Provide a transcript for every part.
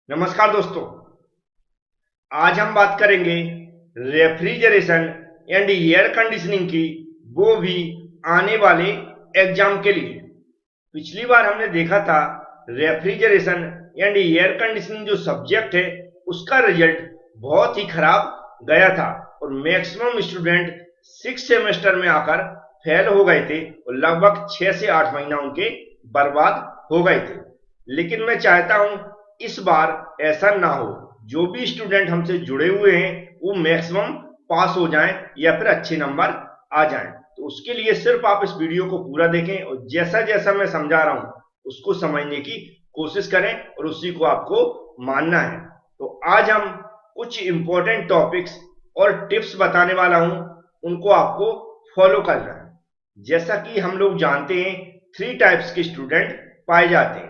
नमस्कार दोस्तों। आज हम बात करेंगे रेफ्रिजरेशन एंड एयर कंडीशनिंग की, वो भी आने वाले एग्जाम के लिए। पिछली बार हमने देखा था रेफ्रिजरेशन एंड एयर कंडीशनिंग जो सब्जेक्ट है उसका रिजल्ट बहुत ही खराब गया था और मैक्सिमम स्टूडेंट 6 सेमेस्टर में आकर फेल हो गए थे और लगभग 6 से 8 महीना उनके बर्बाद हो गए थे। लेकिन मैं चाहता हूं इस बार ऐसा ना हो। जो भी स्टूडेंट हमसे जुड़े हुए हैं वो मैक्सिमम पास हो जाएं या फिर अच्छे नंबर आ जाएं। तो उसके लिए सिर्फ आप इस वीडियो को पूरा देखें और जैसा जैसा मैं समझा रहा हूं उसको समझने की कोशिश करें और उसी को आपको मानना है। तो आज हम कुछ इंपॉर्टेंट टॉपिक्स और टिप्स बताने वाला हूं, उनको आपको फॉलो करना है। जैसा कि हम लोग जानते हैं 3 टाइप्स के स्टूडेंट पाए जाते हैं।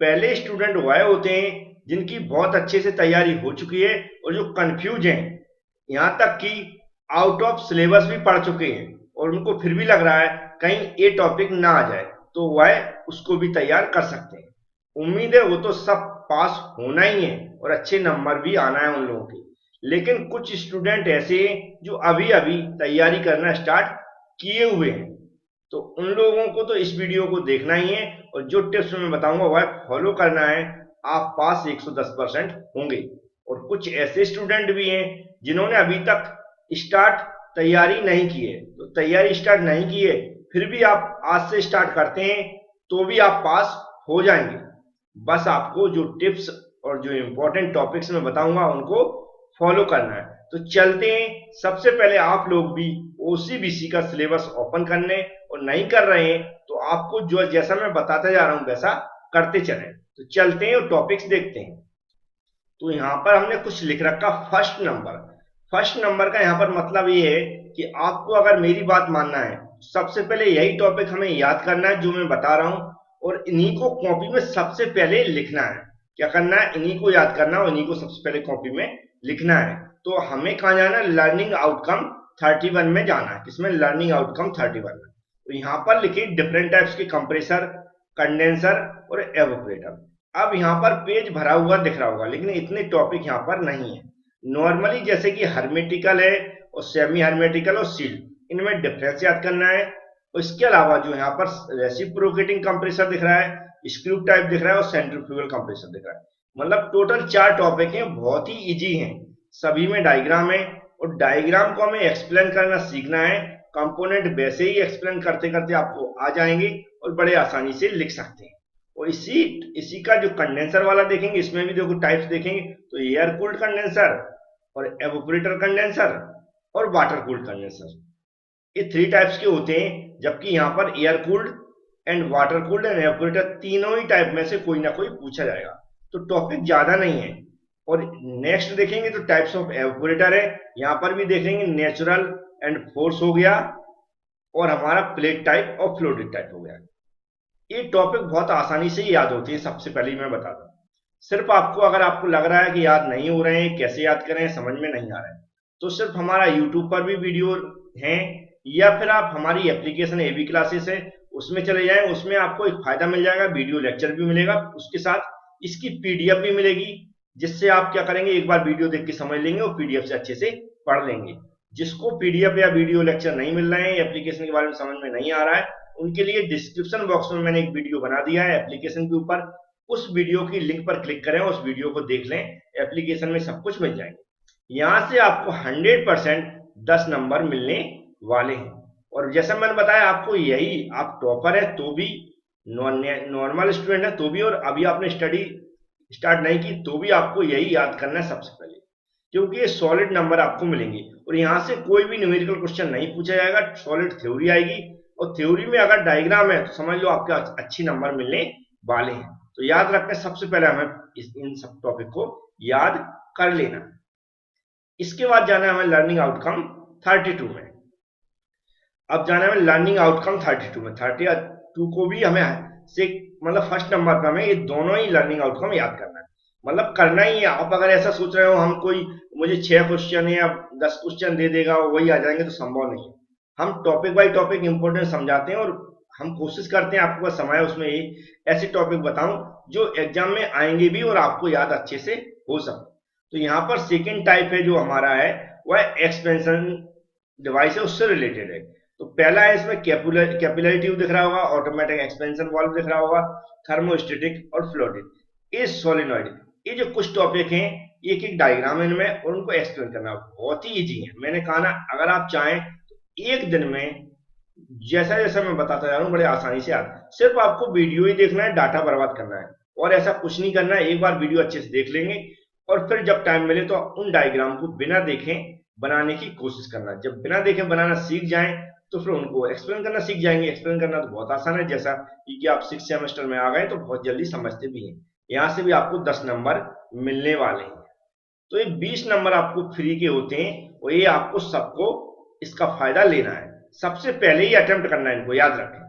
पहले स्टूडेंट वह होते हैं जिनकी बहुत अच्छे से तैयारी हो चुकी है और जो कंफ्यूज हैं, यहाँ तक कि आउट ऑफ सिलेबस भी पढ़ चुके हैं और उनको फिर भी लग रहा है कहीं ये टॉपिक ना आ जाए, तो वह उसको भी तैयार कर सकते हैं। उम्मीद है वो तो सब पास होना ही है और अच्छे नंबर भी आना है उन लोगों के। लेकिन कुछ स्टूडेंट ऐसे हैं जो अभी अभी तैयारी करना स्टार्ट किए हुए हैं, तो उन लोगों को तो इस वीडियो को देखना ही है और जो टिप्स मैं बताऊंगा वह फॉलो करना है। आप पास 110% होंगे। और कुछ ऐसे स्टूडेंट भी हैं जिन्होंने अभी तक स्टार्ट तैयारी नहीं की है, तो तैयारी स्टार्ट नहीं की है फिर भी आप आज से स्टार्ट करते हैं तो भी आप पास हो जाएंगे। बस आपको जो टिप्स और जो इंपॉर्टेंट टॉपिक्स मैं बताऊंगा उनको फॉलो करना है। तो चलते हैं। सबसे पहले आप लोग भी ओसीबीसी का सिलेबस ओपन करने, और नहीं कर रहे हैं तो आपको जो जैसा मैं बताता जा रहा हूं वैसा करते चलें। तो चलते हैं और टॉपिक्स देखते हैं। तो यहाँ पर हमने कुछ लिख रखा फर्स्ट नंबर। फर्स्ट नंबर का यहाँ पर मतलब ये है कि आपको अगर मेरी बात मानना है, सबसे पहले यही टॉपिक हमें याद करना है जो मैं बता रहा हूं, और इन्हीं को कॉपी में सबसे पहले लिखना है। क्या करना है? इन्हीं को याद करना और इन्हीं को सबसे पहले कॉपी में लिखना है। तो हमें कहाँ जाना है? लर्निंग आउटकम 31 में जाना है। किसमें? लर्निंग आउटकम 31 में। तो यहाँ पर लिखिए डिफरेंट टाइप्स के कंप्रेसर, कंडेंसर और एवोपरेटर। अब यहाँ पर पेज भरा हुआ दिख रहा होगा, लेकिन इतने टॉपिक यहाँ पर नहीं है। नॉर्मली जैसे कि हर्मेटिकल है और सेमी हर्मेटिकल और सील, इनमें डिफरेंस याद करना है। और इसके अलावा जो यहाँ पर रेसिप्रोकेटिंग कंप्रेसर दिख रहा है, स्क्रू टाइप दिख रहा है और सेंट्रीफ्यूगल कंप्रेसर दिख रहा है। मतलब टोटल 4 टॉपिक हैं, बहुत ही इजी हैं। सभी में डायग्राम है और डायग्राम को हमें एक्सप्लेन करना सीखना है। कंपोनेंट वैसे ही एक्सप्लेन करते करते आपको आ जाएंगे और बड़े आसानी से लिख सकते हैं। और इसी का जो कंडेंसर वाला देखेंगे, इसमें भी देखो टाइप्स देखेंगे, तो एयर कूल्ड कंडेंसर और एवोपरेटर कंडेंसर और वाटर कूल्ड कंडेंसर, ये 3 टाइप्स के होते हैं। जबकि यहाँ पर air cooled and water cooled and evaporator तीनों ही टाइप में से कोई ना कोई पूछा जाएगा, तो टॉपिक ज्यादा नहीं है। और नेक्स्ट देखेंगे तो टाइप्स ऑफ एवोपरेटर है, यहाँ पर भी देखेंगे नेचुरल एंड फोर्स हो गया, और हमारा प्लेट टाइप और फ्लूइड टाइप हो गया। ये टॉपिक बहुत आसानी से याद होती है, सबसे पहले मैं बता दूं। सिर्फ आपको, अगर आपको लग रहा है कि याद नहीं हो रहे हैं, कैसे याद करें, समझ में नहीं आ रहा है, तो सिर्फ हमारा यूट्यूब पर भी वीडियो है, या फिर आप हमारी एप्लीकेशन एबी क्लासेस है उसमें चले जाएं। उसमें आपको एक फायदा मिल जाएगा, वीडियो लेक्चर भी मिलेगा, उसके साथ इसकी पीडीएफ भी मिलेगी, जिससे आप क्या करेंगे, एक बार वीडियो देख के समझ लेंगे और पीडीएफ से अच्छे से पढ़ लेंगे। जिसको पीडीएफ या वीडियो लेक्चर नहीं मिल रहे हैं, एप्लीकेशन के बारे में समझ में नहीं आ रहा है, उनके लिए डिस्क्रिप्शन बॉक्स में मैंने एक वीडियो बना दिया है एप्लीकेशन के ऊपर। उस वीडियो की लिंक पर क्लिक करें, उस वीडियो को देख लें, एप्लीकेशन में सब कुछ मिल जाएंगे। यहाँ से आपको 100% 10 नंबर मिलने वाले हैं। और जैसा मैंने बताया आपको, यही आप टॉपर है तो भी, नॉर्मल स्टूडेंट है तो भी, और अभी आपने स्टडी स्टार्ट नहीं की तो भी आपको यही याद करना है सबसे पहले, क्योंकि ये सॉलिड नंबर आपको मिलेंगे। और यहाँ से कोई भी न्यूमेरिकल क्वेश्चन नहीं पूछा जाएगा, सॉलिड थ्योरी आएगी, और थ्योरी में अगर डायग्राम है तो समझ लो आपके अच्छी नंबर मिलने वाले हैं। तो याद रखना, सबसे पहले हमें इन सब टॉपिक को याद कर लेना। इसके बाद जाना है हमें लर्निंग आउटकम 32 में। अब जाना है हमें लर्निंग आउटकम 32 में। 32 को भी हमें से मतलब फर्स्ट नंबर पर हमें ये दोनों ही लर्निंग आउटकम याद करना है, मतलब करना ही है। आप अगर ऐसा सोच रहे हो हम कोई, मुझे 6 क्वेश्चन या 10 क्वेश्चन दे देगा वही आ जाएंगे, तो संभव नहीं है। हम टॉपिक बाय टॉपिक इंपोर्टेंट समझाते हैं और हम कोशिश करते हैं आपके पास समय उसमें एक ऐसे टॉपिक बताऊं जो एग्जाम में आएंगे भी और आपको याद अच्छे से हो सके। तो यहाँ पर सेकेंड टाइप है जो हमारा है वह एक्सपेंशन डिवाइस है, उससे रिलेटेड है। तो पहला है इसमें कैपिलरी ट्यूब दिख रहा होगा, ऑटोमेटिक एक्सपेंशन वाल्व दिख रहा होगा, थर्मोस्टेटिक और फ्लोटिक, ये सोलिनॉइड। ये जो कुछ टॉपिक हैं एक एक डायग्राम इनमें और उनको एक्सप्लेन करना बहुत ही इजी है। मैंने कहा ना अगर आप चाहें तो एक दिन में जैसा जैसा मैं बताता जा रहा हूँ बड़े आसानी से आता, सिर्फ आपको वीडियो ही देखना है, डाटा बर्बाद करना है और ऐसा कुछ नहीं करना है। एक बार वीडियो अच्छे से देख लेंगे और फिर जब टाइम मिले तो उन डायग्राम को बिना देखें बनाने की कोशिश करना। जब बिना देखे बनाना सीख जाएं तो फिर उनको एक्सप्लेन करना सीख जाएंगे। एक्सप्लेन करना तो बहुत आसान है, जैसा कि आप 6 सेमेस्टर में आ गए तो बहुत जल्दी समझते भी हैं। यहाँ से भी आपको 10 नंबर मिलने वाले हैं। तो ये 20 नंबर आपको फ्री के होते हैं और ये आपको सबको इसका फायदा लेना है। सबसे पहले ही अटेम्प्ट करना है, इनको याद रखें।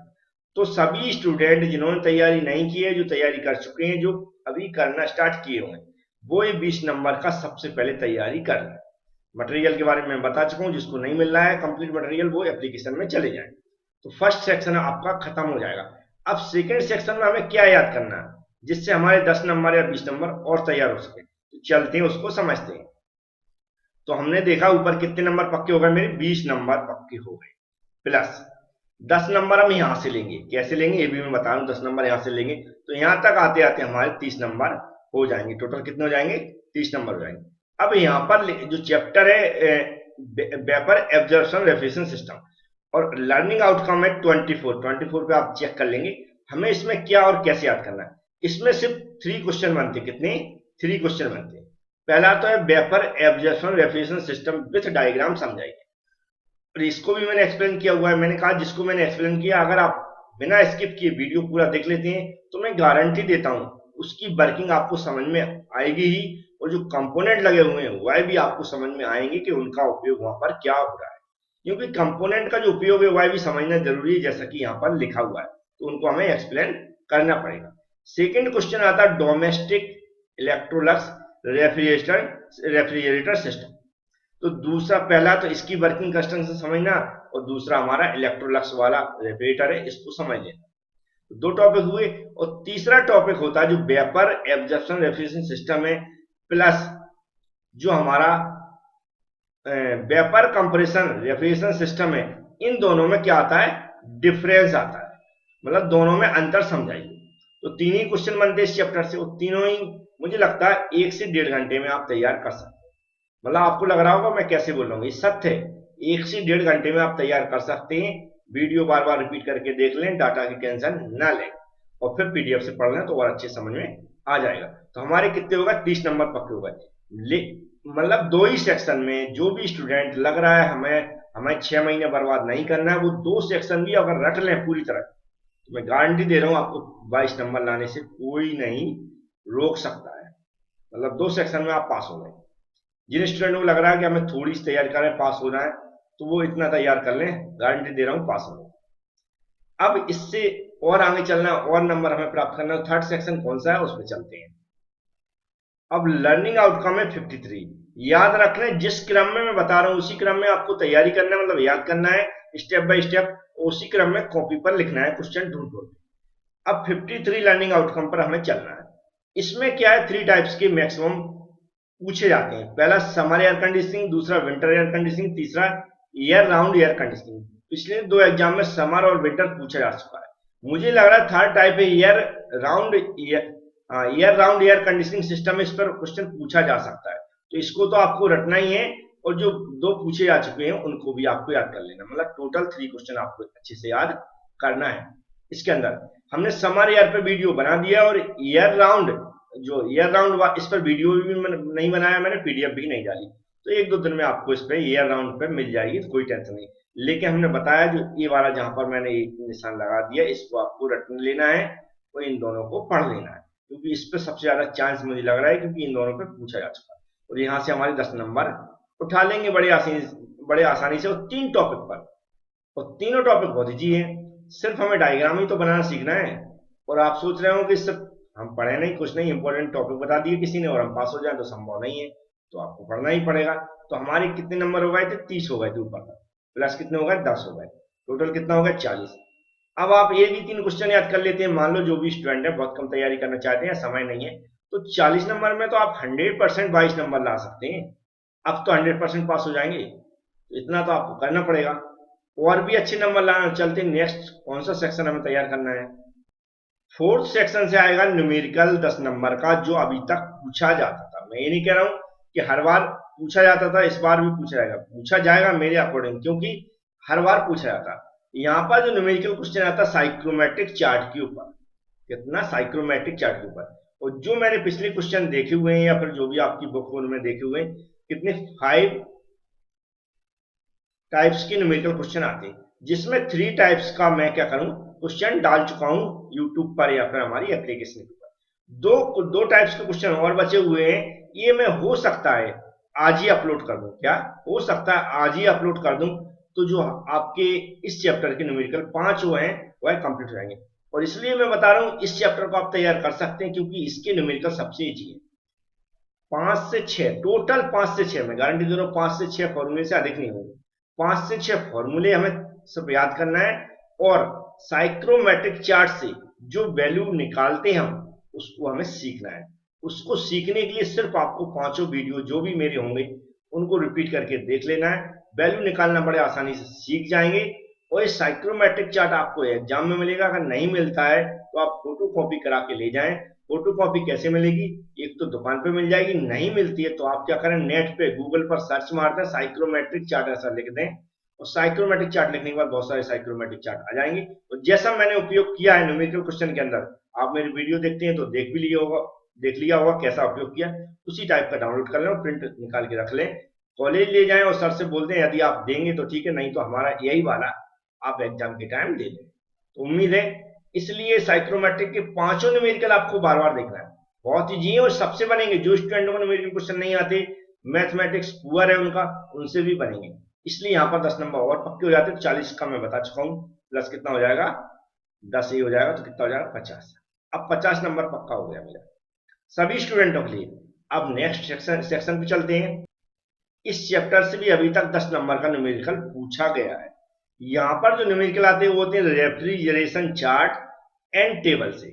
तो सभी स्टूडेंट जिन्होंने तैयारी नहीं की है, जो तैयारी कर चुके हैं, जो अभी करना स्टार्ट किए हुए हैं, वो ये 20 नंबर का सबसे पहले तैयारी कर लें। मटेरियल के बारे में मैं बता चुका हूं, जिसको नहीं मिल रहा है कंप्लीट मटेरियल वो एप्लीकेशन में चले जाए। तो फर्स्ट सेक्शन आपका खत्म हो जाएगा। अब सेकंड सेक्शन में हमें क्या याद करना है जिससे हमारे 10 नंबर या 20 नंबर और तैयार हो सके, तो चलते हैं उसको समझते हैं। तो हमने देखा ऊपर कितने नंबर पक्के हो गए, मेरे 20 नंबर पक्के हो गए, प्लस 10 नंबर हम यहां से लेंगे। कैसे लेंगे ये भी मैं बता रहा हूं, 10 नंबर यहां से लेंगे तो यहां तक आते आते हमारे 30 नंबर हो जाएंगे। टोटल कितने हो जाएंगे, 30 नंबर हो जाएंगे। अब यहाँ पर जो चैप्टर है वेपर एब्जॉर्प्शन रेफ्रिजरेशन सिस्टम और लर्निंग आउटकम है 24 पे आप चेक कर लेंगे हमें इसमें क्या और कैसे याद करना है। इसमें सिर्फ 3 क्वेश्चन बनते हैं। कितने, 3 क्वेश्चन बनते हैं। पहला तो है vapour absorption refrigeration system with diagram समझाइए, और इसको भी मैंने एक्सप्लेन किया हुआ है। मैंने कहा जिसको मैंने एक्सप्लेन किया अगर आप बिना स्किप किए वीडियो पूरा देख लेते हैं तो मैं गारंटी देता हूं उसकी वर्किंग आपको समझ में आएगी ही, और जो कंपोनेंट लगे हुए हैं वह भी आपको समझ में आएंगे कि उनका उपयोग वहां पर क्या हो रहा है। क्योंकि कंपोनेंट का जो उपयोग है वह भी समझना जरूरी है, जैसा कि यहाँ पर लिखा हुआ है, तो उनको हमें एक्सप्लेन करना पड़ेगा। सेकेंड क्वेश्चन आता है डोमेस्टिक इलेक्ट्रोलक्स रेफ्रिजरेटर सिस्टम। तो दूसरा, पहला तो इसकी वर्किंग कंस्ट्रक्शन समझना और दूसरा हमारा इलेक्ट्रोलक्स वाला रेफ्रिजरेटर है, इसको समझ लेना। तो 2 टॉपिक हुए। और तीसरा टॉपिक होता है जो वेपर एब्जॉर्प्शन रेफ्रिजरेशन सिस्टम है प्लस जो हमारा वेपर कंप्रेशन रेफ्रिजरेशन सिस्टम है। इन दोनों में क्या आता है, डिफरेंस आता है, मतलब दोनों में अंतर समझाइए। तो 3 ही क्वेश्चन बनते हैं इस चैप्टर से, और तीनों ही मुझे लगता है 1 से 1.5 घंटे में आप तैयार कर सकते हैं। मतलब आपको लग रहा होगा मैं कैसे बोल रहा हूँ, ये सत्य है। 1 से 1.5 घंटे में आप तैयार कर सकते हैं। वीडियो बार बार रिपीट करके देख लें, डाटा की टेंशन ना लें और फिर पीडीएफ से पढ़ लें तो और अच्छे समझ में आ जाएगा। तो हमारे कितने होगा, 30 नंबर पक्के हो गए। मतलब 2 ही सेक्शन में जो भी स्टूडेंट लग रहा है हमें 6 महीने बर्बाद नहीं करना है, वो 2 सेक्शन भी अगर रट लें पूरी तरह तो मैं गारंटी दे रहा हूं आपको 22 नंबर लाने से कोई नहीं रोक सकता है। मतलब 2 सेक्शन में आप पास हो गए। जिन स्टूडेंट को लग रहा है कि हमें थोड़ी सी तैयारी करें पास होना है तो वो इतना तैयार कर लें, गारंटी दे रहा हूं पास हो। अब इससे और आगे चलना, और नंबर हमें प्राप्त करना, थर्ड सेक्शन कौन सा है उसमें चलते हैं। अब लर्निंग आउटकम है 53। याद रखना है जिस क्रम में मैं बता रहा हूं उसी क्रम में आपको तैयारी करना है, मतलब याद करना है स्टेप बाय स्टेप, उसी क्रम में कॉपी पर लिखना है क्वेश्चन ढूंढ ढूंढ। अब 53 लर्निंग आउटकम पर हमें चलना है। इसमें क्या है, 3 टाइप्स के मैक्सिमम पूछे जाते हैं। पहला समर एयर कंडीशनिंग, दूसरा विंटर एयर कंडीशनिंग, तीसरा ईयर राउंड एयर कंडीशनिंग। पिछले 2 एग्जाम में समर और विंटर पूछा जा चुका है। मुझे लग रहा है थर्ड टाइप है year round air conditioning system, इस पर क्वेश्चन पूछा जा सकता है। तो इसको तो आपको रटना ही है, और जो 2 पूछे जा चुके हैं उनको भी आपको याद कर लेना। मतलब टोटल 3 क्वेश्चन आपको अच्छे से याद करना है। इसके अंदर हमने समर ईयर पे वीडियो बना दिया, और ईयर राउंड इस पर वीडियो भी नहीं बनाया मैंने, पीडीएफ भी नहीं डाली। तो 1-2 दिन में आपको इस पे ईयर राउंड पे मिल जाएगी, तो कोई टेंशन नहीं। लेकिन हमने बताया जो ये वाला जहां पर मैंने निशान लगा दिया इसको आपको रट लेना है और इन दोनों को पढ़ लेना है, क्योंकि इस पे सबसे ज्यादा चांस मुझे लग रहा है, क्योंकि इन दोनों पे पूछा जा चुका है। और यहाँ से हमारे 10 नंबर उठा लेंगे बड़े आसानी से, और 3 टॉपिक पर। और तीनों टॉपिक बहुत ईजी है, सिर्फ हमें डायग्राम ही तो बनाना सीखना है। और आप सोच रहे हो कि सिर्फ हम पढ़े नहीं, कुछ नहीं, इंपॉर्टेंट टॉपिक बता दिए किसी ने और हम पास हो जाए तो संभव नहीं है, तो आपको पढ़ना ही पड़ेगा। तो हमारे कितने नंबर हो गए थे, 30 हो गए थे ऊपर तक, प्लस कितने हो गए, 10 हो गए, टोटल कितना हो गया, 40। अब आप ये भी 3 क्वेश्चन याद कर लेते हैं। मान लो जो भी स्टूडेंट है बहुत कम तैयारी करना चाहते हैं, समय नहीं है, तो 40 नंबर में तो आप 100% 22 नंबर ला सकते हैं। अब तो 100% पास हो जाएंगे, तो इतना तो आपको करना पड़ेगा। और भी अच्छे नंबर लाना। चलते नेक्स्ट, कौन सा सेक्शन हमें तैयार करना है। फोर्थ सेक्शन से आएगा न्यूमेरिकल 10 नंबर का, जो अभी तक पूछा जाता था। मैं ये नहीं कह रहा हूं कि हर बार पूछा जाता था, इस बार भी पूछा जाएगा। पूछा जाएगा मेरे अकॉर्डिंग, क्योंकि हर बार पूछा जाता। यहाँ पर जो न्यूमेरिकल क्वेश्चन आता है साइक्रोमेट्रिक चार्ट के ऊपर, कितना साइक्रोमेट्रिक चार्ट के ऊपर। और जो मैंने पिछले क्वेश्चन देखे हुए हैं या फिर जो भी आपकी बुक में देखे हुए हैं, कितने 5 टाइप्स के न्यूमेरिकल क्वेश्चन आते हैं, जिसमें 3 टाइप्स का मैं क्या करूं, क्वेश्चन डाल चुका हूं यूट्यूब पर या फिर हमारी एप्लीकेशन के ऊपर। दो टाइप्स के क्वेश्चन और बचे हुए हैं। ये मैं हो सकता है आज ही अपलोड कर दूं। क्या हो सकता है आज ही अपलोड कर दूं, तो जो आपके इस चैप्टर के न्यूमेरिकल 5 हुए हैं वह कंप्लीट हो जाएंगे। और इसलिए मैं बता रहा हूं इस चैप्टर को आप तैयार कर सकते हैं, क्योंकि इसके न्यूमेरिकल सबसे इजी है। 5 से 6 टोटल, 5 से 6 मैं गारंटी दे रहा हूं, 5 से 6 फॉर्मूले से अधिक नहीं होंगे। 5 से 6 फॉर्मूले हमें सब याद करना है, और साइक्रोमेट्रिक चार्ट से जो वैल्यू निकालते हैं हम, उसको हमें सीखना है। उसको सीखने के लिए सिर्फ आपको 5 वीडियो जो भी मेरे होंगे उनको रिपीट करके देख लेना है। वैल्यू निकालना बड़े आसानी से सीख जाएंगे। और ये साइक्रोमेट्रिक चार्ट आपको एग्जाम में मिलेगा। अगर नहीं मिलता है तो आप फोटो कॉपी करा के ले जाएं। फोटो कॉपी कैसे मिलेगी, एक तो दुकान पे मिल जाएगी, नहीं मिलती है तो आप क्या करें, नेट पे गूगल पर सर्च मारते हैं साइक्रोमेट्रिक चार्ट, ऐसा लिख दें, और साइक्रोमेट्रिक चार्ट लिखने के बाद बहुत सारे साइक्रोमेट्रिक चार्ट आ जाएंगे। और जैसा मैंने उपयोग किया है न्यूमेरिकल क्वेश्चन के अंदर, आप मेरी वीडियो देखते हैं तो देख लिया होगा कैसा उपयोग किया, उसी टाइप का डाउनलोड कर लें और प्रिंट निकाल के रख लें। कॉलेज ले जाएं और सर से बोलते हैं, यदि आप देंगे तो ठीक है, नहीं तो हमारा यही वाला आप एग्जाम के टाइम दे दें। तो उम्मीद है, इसलिए साइक्रोमेट्रिक के 5 न्यूमेरिकल आपको बार बार देखना है। बहुत ईजी है और सबसे बनेंगे। जो स्टूडेंटों को न्यूमेरिकल क्वेश्चन नहीं आते, मैथमेटिक्स पुअर है उनका, उनसे भी बनेंगे। इसलिए यहाँ पर 10 नंबर और पक्के हो जाते हैं। 40 का मैं बता चुका हूँ, प्लस कितना हो जाएगा, 10 ही हो जाएगा, तो कितना हो जाएगा, 50। अब 50 नंबर पक्का हो गया मेरा सभी स्टूडेंटों के लिए। अब नेक्स्ट सेक्शन पे चलते हैं। इस चैप्टर से भी अभी तक 10 नंबर का न्यूमेरिकल पूछा गया है। यहाँ पर जो न्यूमेरिकल आते हैं वो होते हैं रेफ्रिजरेशन चार्ट एंड टेबल से।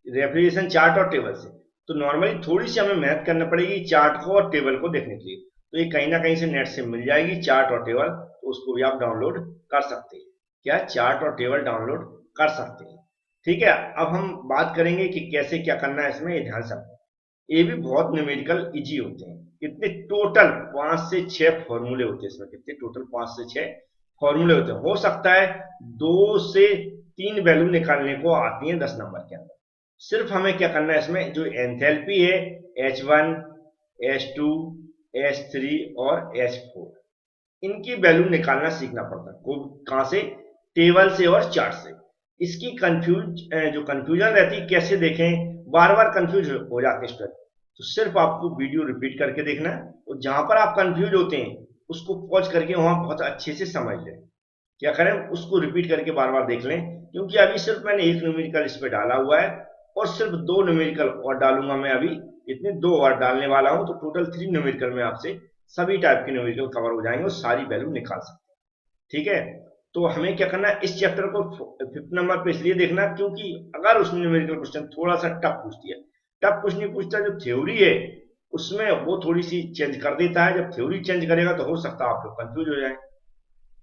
रेफ्रिजरेशन चार्ट और टेबल से तो नॉर्मली थोड़ी सी हमें मेहनत करनी पड़ेगी चार्ट को और टेबल को देखने के लिए। तो ये कहीं ना कहीं से नेट से मिल जाएगी चार्ट और टेबल, तो उसको भी आप डाउनलोड कर सकते हैं। क्या, चार्ट और टेबल डाउनलोड कर सकते हैं। ठीक है, अब हम बात करेंगे कि कैसे क्या करना है इसमें, ये ध्यान से। ये भी बहुत न्यूमेरिकल इजी होते हैं। कितने टोटल 5 से 6 फॉर्मूले होते हैं इसमें। कितने टोटल 5 से 6 फॉर्मूले होते हैं। हो सकता है 2 से 3 वैल्यू निकालने को आती है 10 नंबर के अंदर। सिर्फ हमें क्या करना है इसमें, जो एंथैल्पी है H1, H2, H3 और H4, इनकी वैल्यू निकालना सीखना पड़ता है। कहां से, टेबल से और चार्ट से। इसकी जो कंफ्यूजन रहती है, कैसे देखें, बार बार कंफ्यूज हो जाते हैं स्टूडेंट। तो सिर्फ आपको वीडियो रिपीट करके देखना है, और जहां पर आप कंफ्यूज होते हैं उसको पॉज करके वहां बहुत अच्छे से समझ लें। क्या करें, उसको रिपीट करके बार बार देख लें। क्योंकि अभी सिर्फ मैंने एक न्यूमेरिकल इस पे डाला हुआ है, और सिर्फ 2 न्यूमेरिकल और डालूंगा मैं। अभी इतने 2 और डालने वाला हूं, तो टोटल 3 न्यूमेरिकल में आपसे सभी टाइप के न्यूमेरिकल कवर हो जाएंगे और सारी वैल्यू निकाल सकते हैं। ठीक है, तो हमें क्या करना है, इस चैप्टर को 5th नंबर पे इसलिए देखना क्योंकि अगर उसने न्यूमेरिकल क्वेश्चन थोड़ा सा टफ पूछ दिया, टफ कुछ नहीं पूछता, जो थ्योरी है उसमें वो थोड़ी सी चेंज कर देता है। जब थ्योरी चेंज करेगा तो हो सकता है आप लोग कंफ्यूज हो जाए।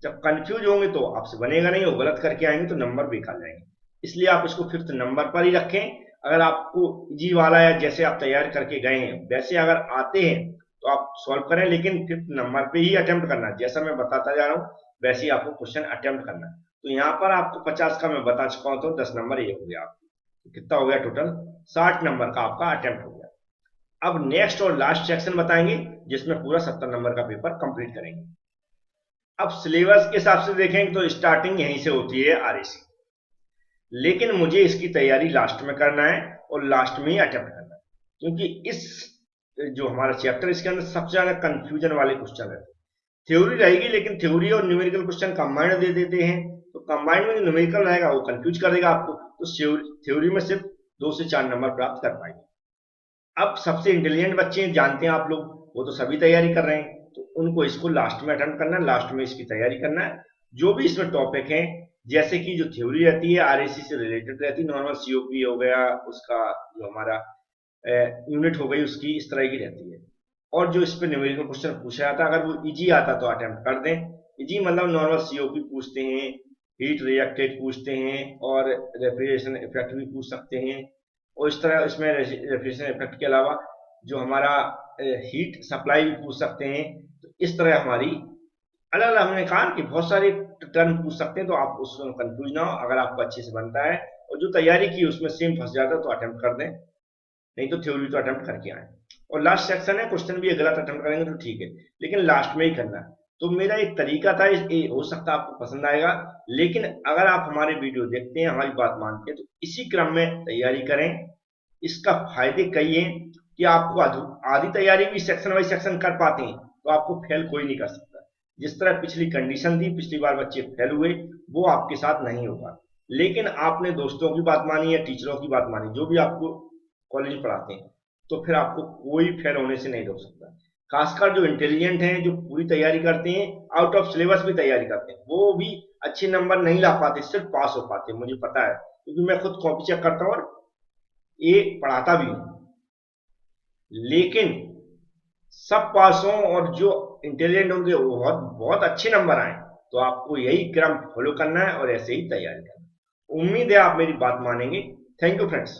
जब कंफ्यूज होंगे तो आपसे बनेगा नहीं, वो गलत करके आएंगे तो नंबर बेकार जाएंगे। इसलिए आप इसको 5th नंबर पर ही रखें। अगर आपको इजी वाला है, जैसे आप तैयार करके गए हैं वैसे अगर आते हैं तो आप सॉल्व करें, लेकिन 5th नंबर पे ही अटेम्प्ट करना है। जैसा मैं बताता जा रहा हूँ वैसे ही आपको क्वेश्चन अटेम्प्ट करना है। तो यहाँ पर आपको 50 का मैं बता चुका हूँ, तो 10 नंबर ये हो गया आपको। तो कितना हो गया, टोटल 60 नंबर का आपका अटेम्प्ट हो गया। अब नेक्स्ट और लास्ट सेक्शन बताएंगे, जिसमें पूरा 70 नंबर का पेपर कंप्लीट करेंगे। अब सिलेबस के हिसाब से देखेंगे तो स्टार्टिंग यहीं से होती है RAC, लेकिन मुझे इसकी तैयारी लास्ट में करना है और लास्ट में ही अटेम्प्ट करना है। क्योंकि इस जो हमारा चैप्टर, इसके अंदर सबसे ज्यादा कंफ्यूजन वाले क्वेश्चन रहते हैं। थ्योरी रहेगी, लेकिन थ्योरी और न्यूमेरिकल क्वेश्चन कंबाइंड दे देते हैं, तो कंबाइंड में जो न्यूमेरिकल रहेगा वो कंफ्यूज कर देगा आपको। तो थ्योरी में सिर्फ 2 से 4 नंबर प्राप्त कर पाएंगे। अब सबसे इंटेलिजेंट बच्चे जानते हैं आप लोग, वो तो सभी तैयारी कर रहे हैं, तो उनको इसको लास्ट में अटेम्प्ट करना है, लास्ट में इसकी तैयारी करना है। जो भी इसमें टॉपिक है जैसे कि जो थ्योरी रहती है आरएसी से रिलेटेड रहती है, नॉर्मल सीओपी हो गया, उसका जो हमारा यूनिट हो गई उसकी, इस तरह की रहती है। और जो इस पे न्यूमेरिकल क्वेश्चन पूछा जाता है, अगर वो इजी आता तो अटेम्प्ट कर दें। इजी मतलब नॉर्मल सीओपी पूछते हैं, हीट रिएक्टेड पूछते हैं, और रेफ्रिजरेशन इफेक्ट भी पूछ सकते हैं। और इस तरह इसमें रेफ्रिजरेशन इफेक्ट के अलावा जो हमारा हीट सप्लाई भी पूछ सकते हैं। तो इस तरह हमारी अलग अलग, हमने कहा कि बहुत सारे टर्म पूछ सकते हैं, तो आप उसमें कंफ्यूज ना हो। अगर आपको अच्छे से बनता है और जो तैयारी की उसमें सेम फंस जाता है तो अटेम्प्ट कर दें, नहीं तो थ्योरी तो अटेम्प्ट करके आए। और लास्ट सेक्शन है, क्वेश्चन भी गलत अटेम्प्ट करेंगे तो ठीक है, लेकिन लास्ट में ही करना है। तो मेरा एक तरीका था, ये हो सकता है आपको पसंद आएगा, लेकिन अगर आप हमारे वीडियो देखते हैं, हमारी बात मानते हैं, तो इसी क्रम में तैयारी करें। इसका फायदे कई हैं कि आपको आधी तैयारी भी सेक्शन वाइज सेक्शन कर पाते हैं, तो आपको फेल कोई नहीं कर सकता। जिस तरह पिछली कंडीशन थी, पिछली बार बच्चे फेल हुए, वो आपके साथ नहीं होगा। लेकिन आपने दोस्तों की बात मानी या टीचरों की बात मानी, जो भी आपको कॉलेज में पढ़ाते हैं, तो फिर आपको कोई फेल होने से नहीं रोक सकता। खासकर जो इंटेलिजेंट हैं, जो पूरी तैयारी करते हैं, आउट ऑफ सिलेबस भी तैयारी करते हैं, वो भी अच्छे नंबर नहीं ला पाते, सिर्फ पास हो पाते, मुझे पता है, क्योंकि मैं खुद कॉपी चेक करता हूँ और ये पढ़ाता भी हूँ। लेकिन सब पास हों और जो इंटेलिजेंट होंगे वो बहुत बहुत अच्छे नंबर आए, तो आपको यही क्रम फॉलो करना है और ऐसे ही तैयारी करना है। उम्मीद है आप मेरी बात मानेंगे। Thank you friends.